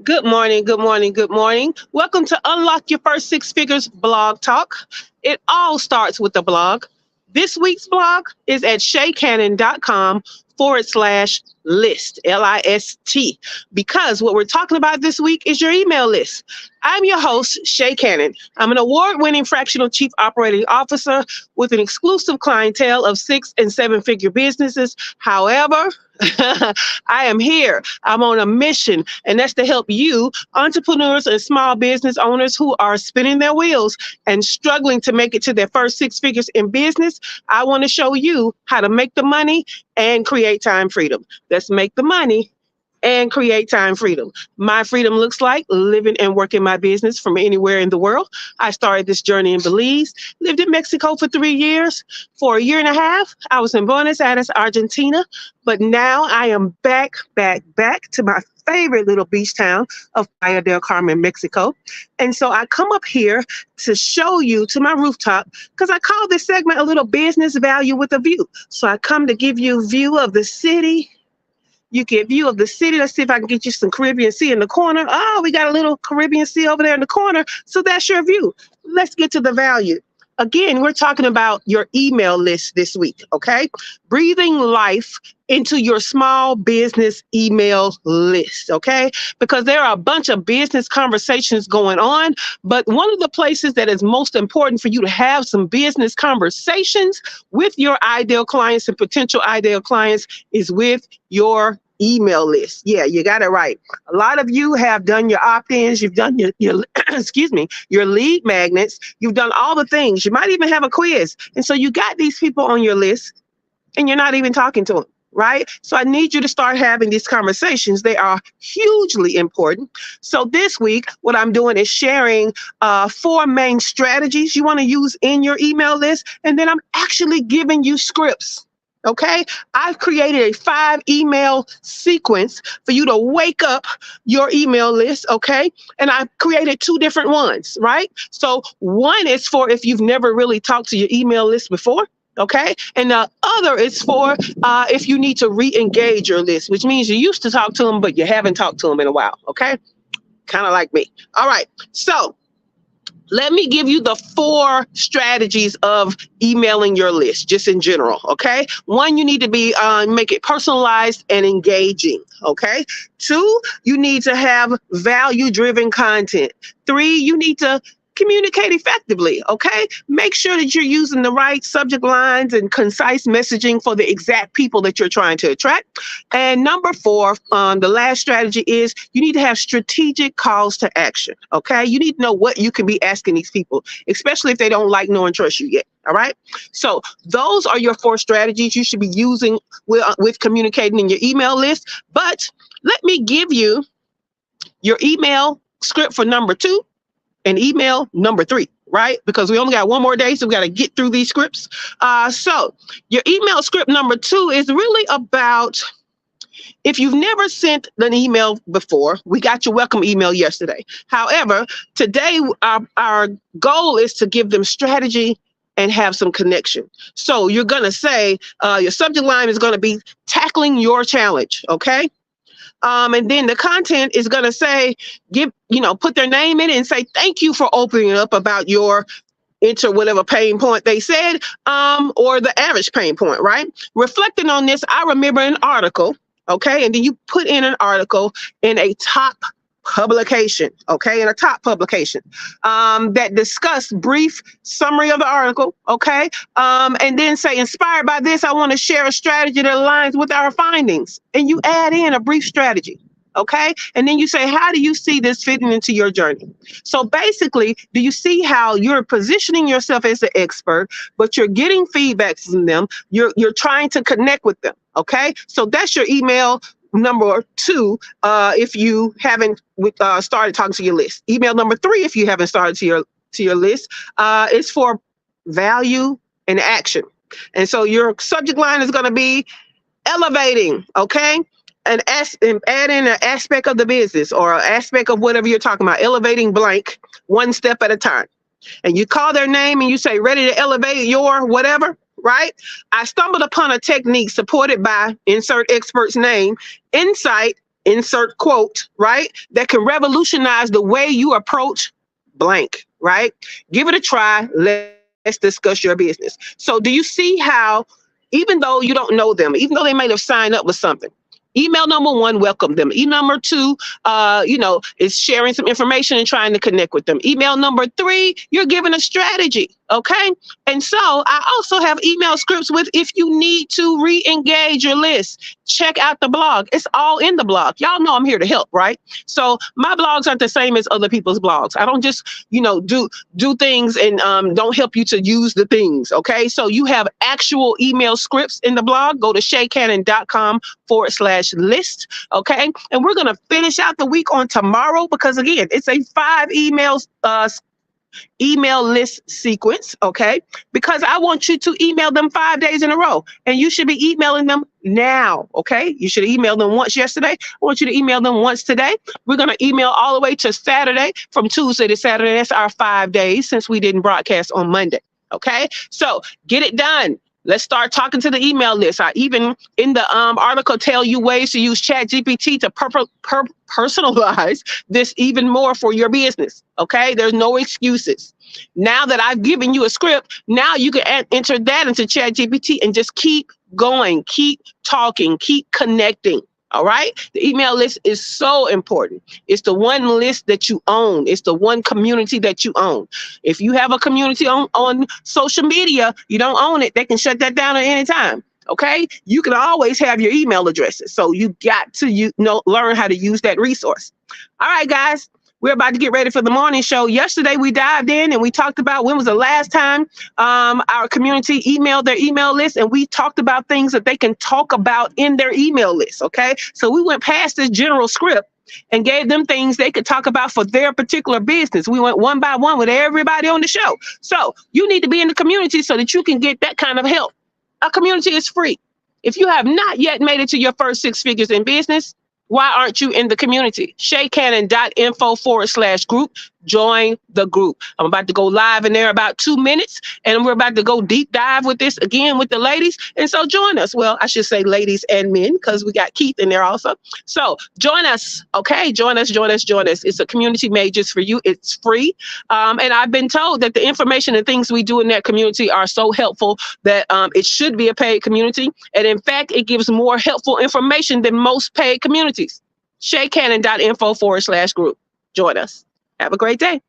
Good morning, good morning, good morning. Welcome to Unlock Your First Six Figures blog talk. It all starts with a blog. This week's blog is at ShaCannon.com/list, LIST, because what we're talking about this week is your email list. I'm your host, Shay Cannon. I'm an award-winning fractional chief operating officer with an exclusive clientele of 6 and 7-figure businesses. However, I am here. I'm on a mission, and that's to help you, entrepreneurs and small business owners who are spinning their wheels and struggling to make it to their first 6 figures in business. I want to show you how to make the money and create time freedom. Let's make the money and create time freedom. My freedom looks like living and working my business from anywhere in the world. I started this journey in Belize, lived in Mexico for 3 years. For a year and a half, I was in Buenos Aires, Argentina, but now I am back to my favorite little beach town of Playa del Carmen, Mexico. And so I come up here to show you to my rooftop because I call this segment a little business value with a view. So I come to give you a view of the city. You get view of the city. Let's see if I can get you some Caribbean Sea in the corner. Oh, we got a little Caribbean Sea over there in the corner. So that's your view. Let's get to the value. Again, we're talking about your email list this week, okay? Breathing life into your small business email list, okay? Because there are a bunch of business conversations going on, but one of the places that is most important for you to have some business conversations with your ideal clients and potential ideal clients is with your email list. Yeah, you got it right. A lot of you have done your opt-ins, you've done your excuse me, your lead magnets, you've done all the things. You might even have a quiz. And so you got these people on your list and you're not even talking to them, right? So I need you to start having these conversations. They are hugely important. So this week, what I'm doing is sharing 4 main strategies you want to use in your email list. And then I'm actually giving you scripts. Okay, I've created a 5 email sequence for you to wake up your email list. Okay, and I've created 2 different ones, right? So one is for if you've never really talked to your email list before. Okay, and the other is for if you need to re-engage your list, which means you used to talk to them, but you haven't talked to them in a while. Okay, kind of like me. All right, so let me give you the 4 strategies of emailing your list, just in general, okay? 1, you need to be make it personalized and engaging, okay? 2, you need to have value-driven content. 3, you need to communicate effectively, okay? Make sure that you're using the right subject lines and concise messaging for the exact people that you're trying to attract. And number 4, the last strategy is you need to have strategic calls to action, okay? You need to know what you can be asking these people, especially if they don't like, know, and trust you yet, all right? So those are your 4 strategies you should be using with communicating in your email list. But let me give you your email script for number 2. And email number 3, right? Because we only got 1 more day, so we got to get through these scripts. So your email script number 2 is really about, if you've never sent an email before, we got your welcome email yesterday. However, today our goal is to give them strategy and have some connection. So you're going to say, your subject line is going to be tackling your challenge, okay? And then the content is going to say, put their name in it and say, thank you for opening up about your whatever pain point they said, or the average pain point, right? Reflecting on this, I remember an article, okay? And then you put in an article in a top publication, okay? In a top publication that discuss brief summary of the article, okay? And then say, inspired by this, I want to share a strategy that aligns with our findings. And you add in a brief strategy, okay? And then you say, how do you see this fitting into your journey? So basically, do you see how you're positioning yourself as an expert, but you're getting feedback from them? You're trying to connect with them, okay? So that's your email number 2, if you haven't started talking to your list. Email number 3, if you haven't started to your list, is for value and action. And so your subject line is going to be elevating, okay? And add in an aspect of the business or an aspect of whatever you're talking about, elevating blank, 1 step at a time. And you call their name and you say, ready to elevate your whatever, right? I stumbled upon a technique supported by insert expert's name, insight, insert quote, right? That can revolutionize the way you approach blank, right? Give it a try. Let's discuss your business. So do you see how, even though you don't know them, even though they might have signed up with something, email number one, welcome them. Email number two, is sharing some information and trying to connect with them. Email number three, you're giving a strategy. Okay. And so I also have email scripts with if you need to re-engage your list. Check out the blog. It's all in the blog. Y'all know I'm here to help, right? So my blogs aren't the same as other people's blogs. I don't just, do things and don't help you to use the things. Okay. So you have actual email scripts in the blog. Go to ShaCannon.com/list. Okay. And we're going to finish out the week on tomorrow because again, it's a 5 email list sequence, okay? Because I want you to email them 5 days in a row, and you should be emailing them now, okay? You should email them once yesterday. I want you to email them once today. We're going to email all the way to Saturday, from Tuesday to Saturday. That's our 5 days since we didn't broadcast on Monday, okay? So get it done. Let's start talking to the email list. I even in the article tell you ways to use ChatGPT to personalize this even more for your business. Okay, there's no excuses. Now that I've given you a script, now you can enter that into ChatGPT and just keep going, keep talking, keep connecting. All right. The email list is so important. It's the one list that you own. It's the one community that you own. If you have a community on social media, you don't own it. They can shut that down at any time. Okay. You can always have your email addresses. So you got to learn how to use that resource. All right, guys. We're about to get ready for the morning show. Yesterday, we dived in and we talked about when was the last time our community emailed their email list, and we talked about things that they can talk about in their email list, okay? So we went past this general script and gave them things they could talk about for their particular business. We went one by one with everybody on the show. So you need to be in the community so that you can get that kind of help. Our community is free. If you have not yet made it to your first 6 figures in business, why aren't you in the community? ShaCannon.info/group. Join the group. I'm about to go live in there about 2 minutes, and we're about to go deep dive with this again with the ladies. And so join us. Well, I should say ladies and men because we got Keith in there also. So join us. Okay, join us. It's a community made just for you. It's free. And I've been told that the information and things we do in that community are so helpful that it should be a paid community. And in fact, it gives more helpful information than most paid communities. ShaCannon.info/group. Join us. Have a great day.